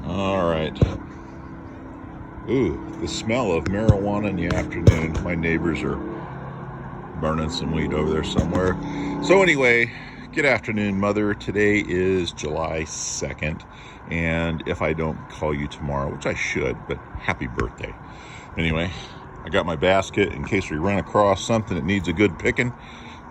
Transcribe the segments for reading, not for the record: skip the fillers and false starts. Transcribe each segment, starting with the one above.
All right. Ooh, the smell of marijuana in the afternoon. My neighbors are burning some weed over there somewhere. So anyway, good afternoon, Mother. Today is July 2nd, and if I don't call you tomorrow, which I should, but happy birthday. Anyway, I got my basket in case we run across something that needs a good picking.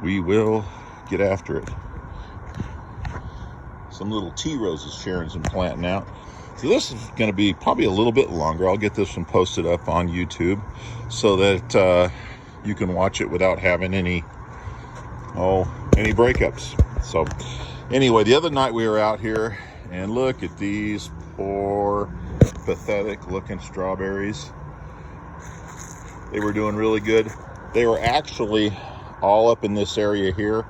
We will get after it. Some little tea roses sharing some planting out. So this is going to be probably a little bit longer. I'll get this one posted up on YouTube so that you can watch it without having any breakups. So anyway, the other night we were out here, and look at these poor, pathetic looking strawberries. They were doing really good. They were actually all up in this area here,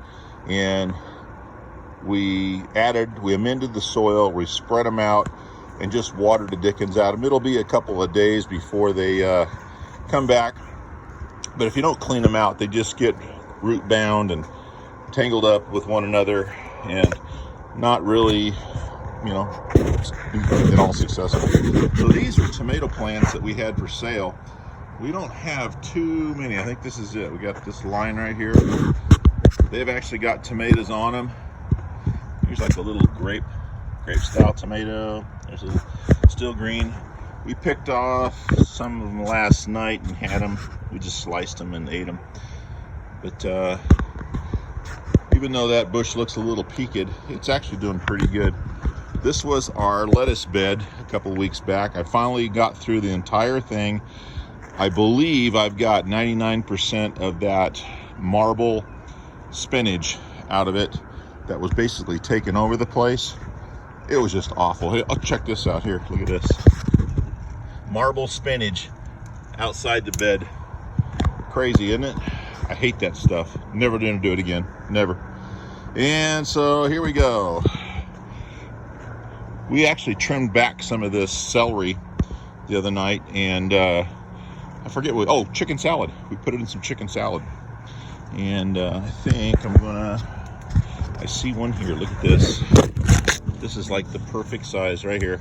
and we amended the soil, we spread them out, and just watered the dickens out of them. It'll be a couple of days before they come back. But if you don't clean them out, they just get root bound and tangled up with one another and not really, at all successful. So these are tomato plants that we had for sale. We don't have too many. I think this is it. We got this line right here. They've actually got tomatoes on them. Here's like a little grape style tomato. There's a still green. We picked off some of them last night and had them. We just sliced them and ate them. But even though that bush looks a little peaked, it's actually doing pretty good. This was our lettuce bed a couple of weeks back. I finally got through the entire thing. I believe I've got 99% of that marble spinach out of it that was basically taking over the place. It was just awful. Hey, I'll check this out here. Look at this. Marble spinach outside the bed. Crazy, isn't it? I hate that stuff. Never gonna do it again. Never. And so here we go. We actually trimmed back some of this celery the other night, and I forget what. Chicken salad. We put it in some chicken salad. And I think I see one here. Look at this. This is like the perfect size right here.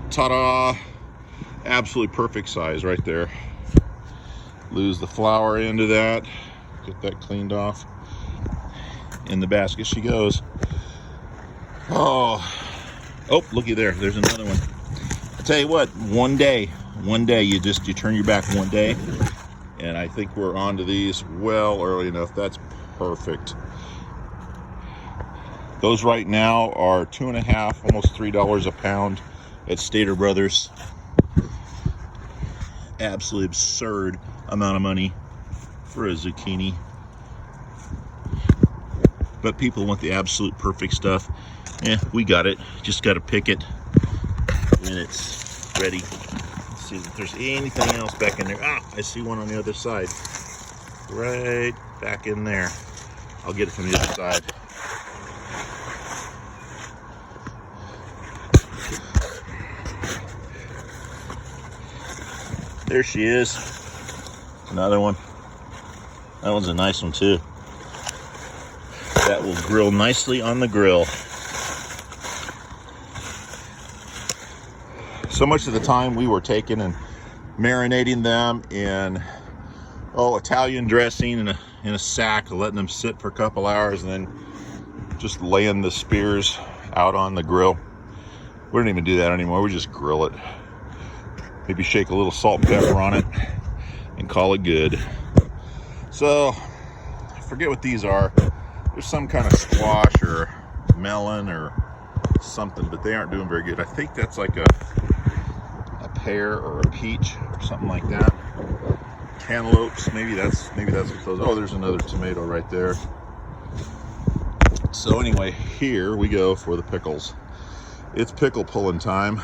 Ta-da! Absolutely perfect size right there. Lose the flour into that. Get that cleaned off. In the basket she goes. Oh, looky there. There's another one. I tell you what, one day you turn your back one day, and I think we're onto these well early enough. That's perfect. Those right now are $2.50, almost $3 a pound at Stater Brothers. Absolutely absurd amount of money for a zucchini. But people want the absolute perfect stuff. We got it. Just got to pick it when it's ready. Let's see if there's anything else back in there. I see one on the other side. Right back in there. I'll get it from the other side. There she is. Another one. That one's a nice one too. That will grill nicely on the grill. So much of the time we were taking and marinating them in Italian dressing in a sack, letting them sit for a couple hours, and then just laying the spears out on the grill. We don't even do that anymore. We just grill it. Maybe shake a little salt and pepper on it and call it good. So I forget what these are. There's some kind of squash or melon or something, but they aren't doing very good. I think that's like a pear or a peach or something like that. Cantaloupes, maybe that's what those. There's another tomato right there. So anyway, here we go for the pickles. It's pickle pulling time.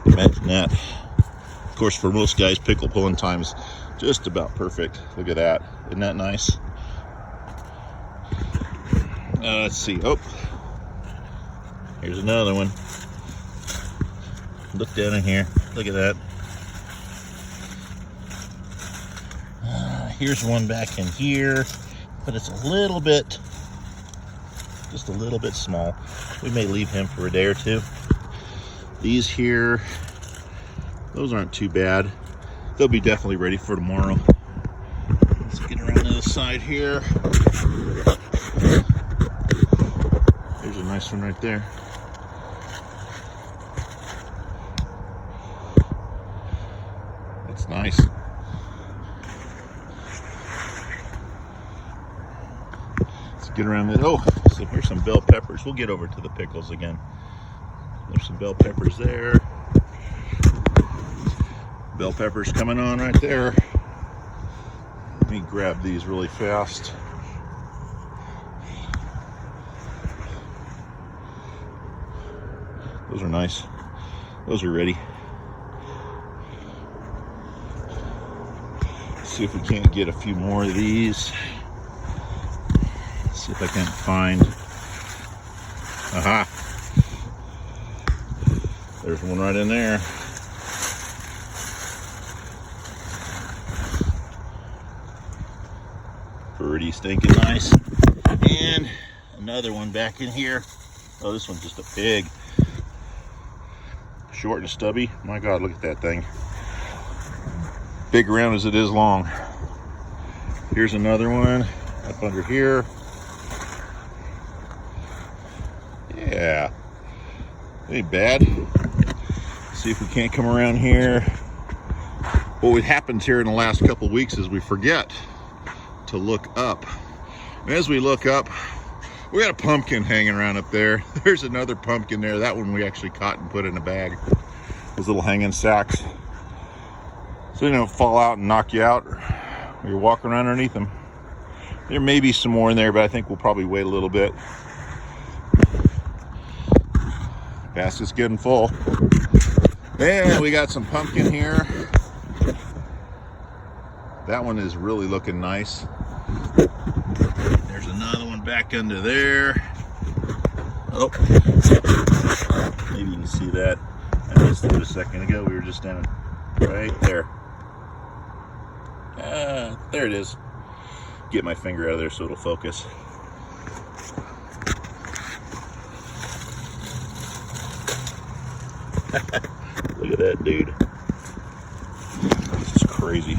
Imagine that. Of course, for most guys, pickle pulling time is just about perfect. Look at that. Isn't that nice? Let's see. Here's another one. Look down in here. Look at that. here's one back in here, but it's a little bit, just a little bit small. We may leave him for a day or two. These here, those aren't too bad. They'll be definitely ready for tomorrow. Let's get around to the side here. There's a nice one right there. That's nice. Let's get around it. Oh, so here's some bell peppers. We'll get over to the pickles again. There's some bell peppers there. Bell peppers coming on right there. Let me grab these really fast. Those are nice. Those are ready. See if we can't get a few more of these. See if I can't find. Aha. There's one right in there. Pretty stinking nice. And another one back in here. Oh, this one's just a pig. Short and stubby. My God, look at that thing. Big around as it is long. Here's another one up under here. Yeah. Ain't bad. See if we can't come around here. What happens here in the last couple of weeks is we forget to look up. And as we look up, we got a pumpkin hanging around up there. There's another pumpkin there. That one we actually caught and put in a bag. Those little hanging sacks. So they don't fall out and knock you out when you're walking around underneath them. There may be some more in there, but I think we'll probably wait a little bit. Basket's getting full. And we got some pumpkin here. That one is really looking nice. There's another one back under there. Oh, maybe you can see that. I missed it a second ago. We were just standing right there. There it is. Get my finger out of there so it'll focus. Look at that dude. This is crazy.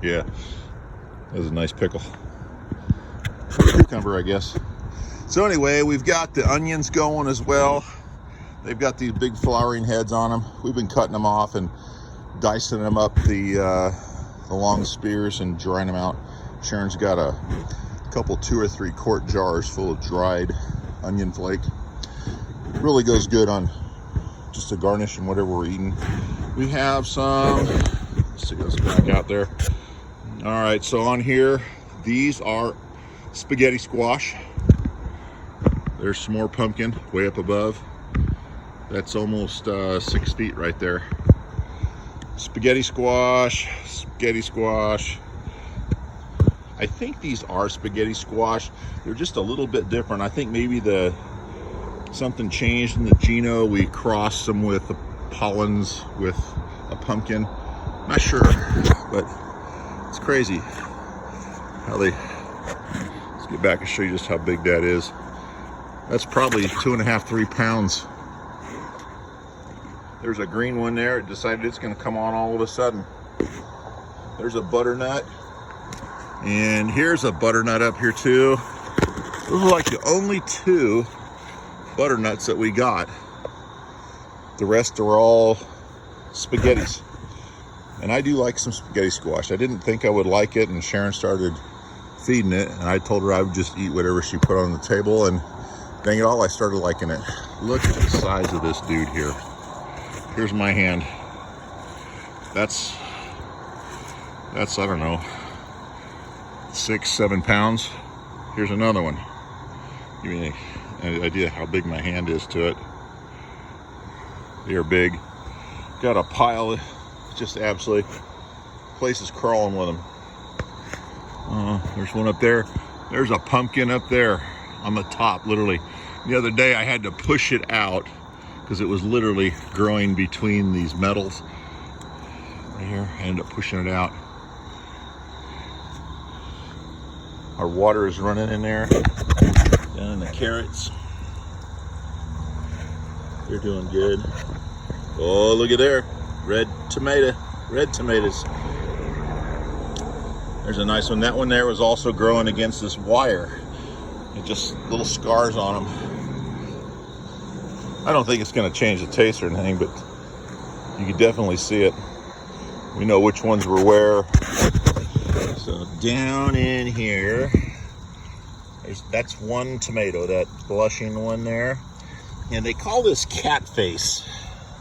Yeah, that was a nice pickle. Cucumber, I guess. So anyway, we've got the onions going as well. They've got these big flowering heads on them. We've been cutting them off and dicing them up the long spears and drying them out. Sharon's got a couple 2 or 3 quart jars full of dried onion flake. Really goes good on just a garnish and whatever we're eating. We have some, let's see what's back out there. All right, so on here, these are spaghetti squash. There's some more pumpkin way up above. That's almost 6 feet right there. Spaghetti squash, spaghetti squash. I think these are spaghetti squash. They're just a little bit different. I think maybe something changed in the geno. We crossed them with the pollens with a pumpkin. Not sure, but it's crazy how they. Let's get back and show you just how big that is. That's probably 2.5, 3 pounds. There's a green one there. It decided it's going to come on all of a sudden. There's a butternut. And here's a butternut up here too. Those are like the only 2 butternuts that we got. The rest are all spaghettis. And I do like some spaghetti squash. I didn't think I would like it, and Sharon started feeding it, and I told her I would just eat whatever she put on the table, and dang it all, I started liking it. Look at the size of this dude here. Here's my hand. That's I don't know, 6, 7 pounds. Here's another one. Give me an idea how big my hand is to it. They're big. Got a pile, just absolutely, place is crawling with them. There's one up there. There's a pumpkin up there on the top, literally. The other day I had to push it out because it was literally growing between these metals. Right here, I ended up pushing it out. Our water is running in there. Down in the carrots. They're doing good. Oh, look at there. Red tomatoes. There's a nice one. That one there was also growing against this wire. It just little scars on them. I don't think it's going to change the taste or anything, but you can definitely see it. We know which ones were where. So down in here, that's one tomato, that blushing one there. And they call this cat face.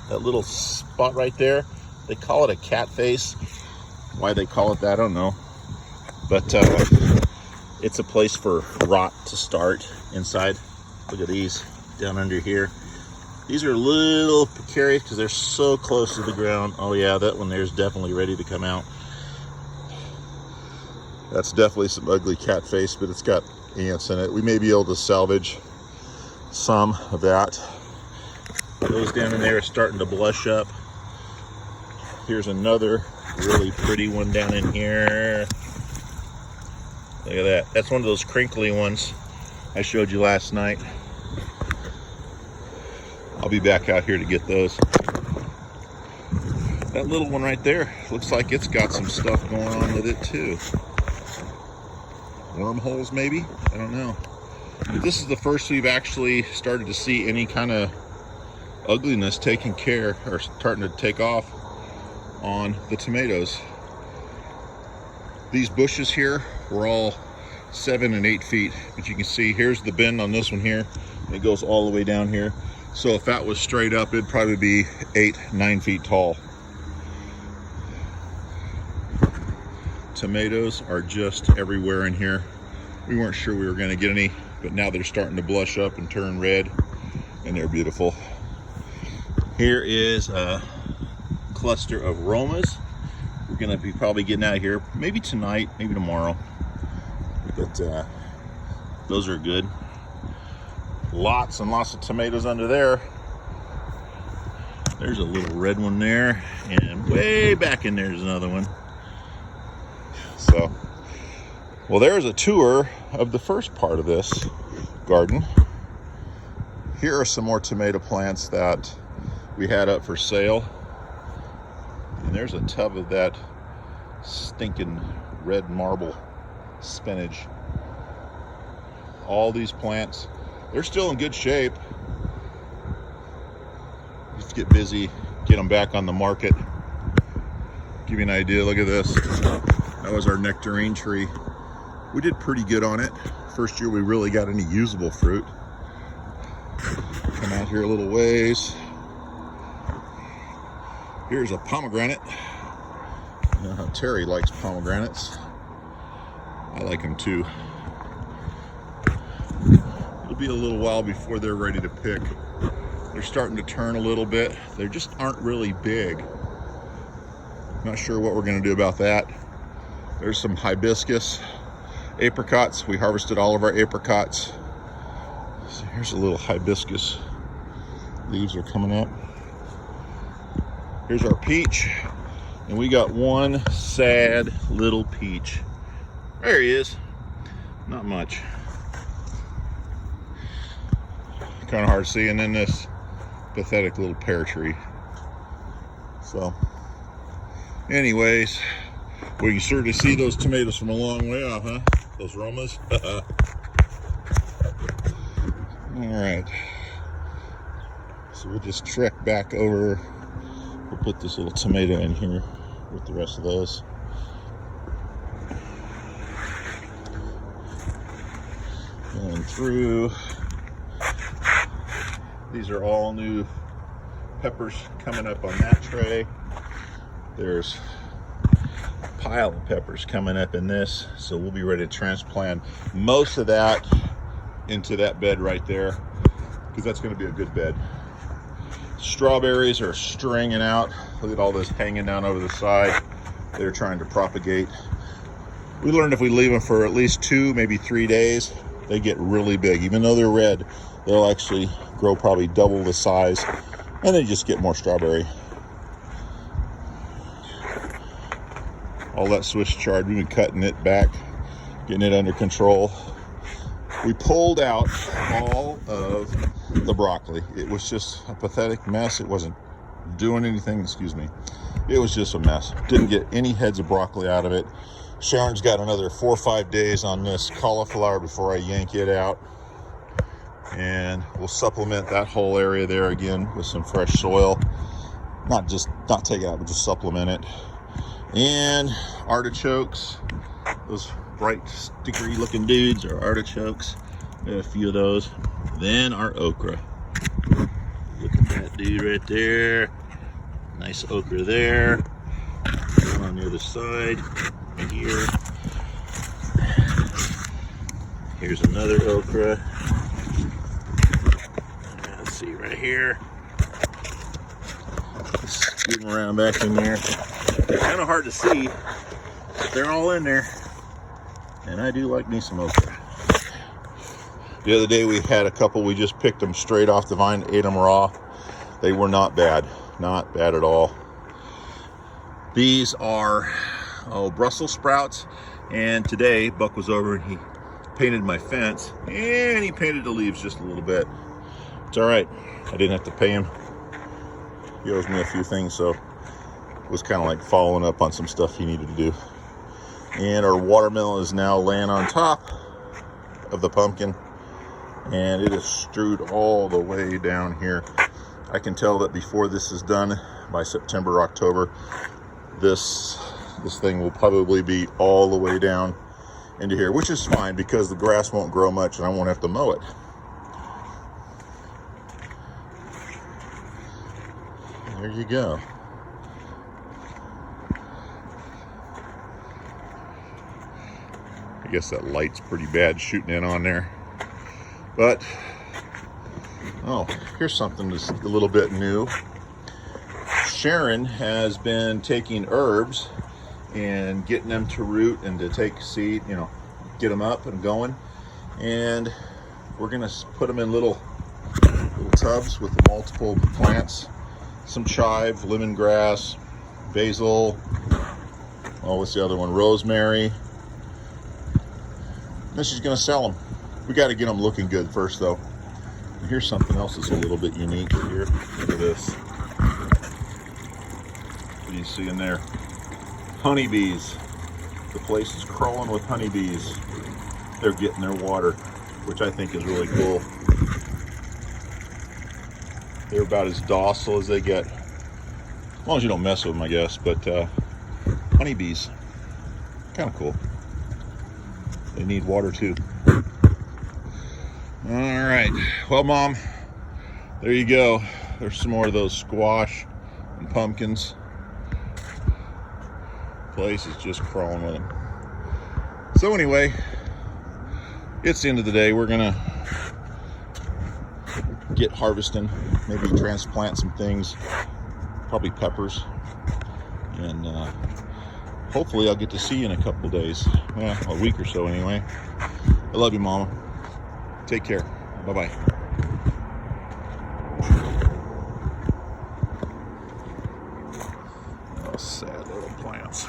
That little spot right there, they call it a cat face. Why they call it that, I don't know. But it's a place for rot to start inside. Look at these down under here. These are a little precarious because they're so close to the ground. Oh yeah, that one there's definitely ready to come out. That's definitely some ugly cat face, but it's got ants in it. We may be able to salvage some of that. Those down in there are starting to blush up. Here's another really pretty one down in here. Look at that. That's one of those crinkly ones I showed you last night. I'll be back out here to get those. That little one right there looks like it's got some stuff going on with it too. Wormholes maybe? I don't know. But this is the first we've actually started to see any kind of ugliness taking care or starting to take off on the tomatoes. These bushes here were all 7 and 8 feet, but you can see here's the bend on this one here. It goes all the way down here. So if that was straight up, it'd probably be 8, 9 feet tall. Tomatoes are just everywhere in here. We weren't sure we were going to get any, but now they're starting to blush up and turn red, and they're beautiful. Here is a cluster of Romas. We're going to be probably getting out of here maybe tonight, maybe tomorrow, but those are good. Lots and lots of tomatoes under there. There's a little red one there, and way back in there's another one. So, well, there's a tour of the first part of this garden. Here are some more tomato plants that we had up for sale. And there's a tub of that stinking red marble spinach. All these plants, they're still in good shape. Just get busy, get them back on the market. Give you an idea, look at this. That was our nectarine tree. We did pretty good on it. First year we really got any usable fruit. Come out here a little ways. Here's a pomegranate. You know how Terry likes pomegranates. I like them too. It'll be a little while before they're ready to pick. They're starting to turn a little bit. They just aren't really big. Not sure what we're going to do about that. There's some hibiscus apricots. We harvested all of our apricots. So here's a little hibiscus. Leaves are coming up. Here's our peach. And we got one sad little peach. There he is. Not much. Kind of hard seeing in this pathetic little pear tree. So, anyways, we can certainly see those tomatoes from a long way off, huh? Those Romas. All right. So we'll just trek back over. We'll put this little tomato in here with the rest of those. Going through. These are all new peppers coming up on that tray. There's a pile of peppers coming up in this, so we'll be ready to transplant most of that into that bed right there, because that's going to be a good bed. Strawberries are stringing out. Look at all this hanging down over the side. They're trying to propagate. We learned if we leave them for at least 2, maybe 3 days, they get really big. Even though they're red, they'll actually grow probably double the size, and then just get more strawberry. All that Swiss chard, we've been cutting it back, getting it under control. We pulled out all of the broccoli. It was just a pathetic mess. It wasn't doing anything, excuse me. It was just a mess. Didn't get any heads of broccoli out of it. Sharon's got another 4 or 5 days on this cauliflower before I yank it out. And we'll supplement that whole area there again with some fresh soil. Not take it out, but just supplement it. And artichokes, those bright stickery looking dudes are artichokes. Got a few of those. Then our okra. Look at that dude right there. Nice okra there. One on the other side here. Here's another okra. Let's see right here. Scoot them around back in there. They're kind of hard to see, but they're all in there. And I do like me some okra. The other day we had a couple, we just picked them straight off the vine, ate them raw. They were not bad at all. These are Brussels sprouts, and today Buck was over and he painted my fence, and he painted the leaves just a little bit. It's all right, I didn't have to pay him. He owes me a few things, so it was kind of like following up on some stuff he needed to do. And our watermelon is now laying on top of the pumpkin, and it is strewed all the way down here. I can tell that before this is done, by September, October, this thing will probably be all the way down into here, which is fine because the grass won't grow much and I won't have to mow it. There you go. I guess that light's pretty bad shooting in on there. But, oh, here's something that's a little bit new. Sharon has been taking herbs and getting them to root and to take seed, you know, get them up and going. And we're gonna put them in little tubs with multiple plants. Some chive, lemongrass, basil, oh, what's the other one? Rosemary. Then she's gonna sell them. We got to get them looking good first, though. And here's something else that's a little bit unique here. Look at this. What do you see in there? Honeybees. The place is crawling with honeybees. They're getting their water, which I think is really cool. They're about as docile as they get. As long as you don't mess with them, I guess. But honeybees, kind of cool. They need water too. All right, well, Mom, there you go. There's some more of those squash and pumpkins. Place is just crawling with them. So anyway, it's the end of the day. We're gonna get harvesting, maybe transplant some things, probably peppers, and hopefully I'll get to see you in a couple days. Well, a week or so anyway. I love you, Mama. Take care. Bye-bye. Oh, sad little plants.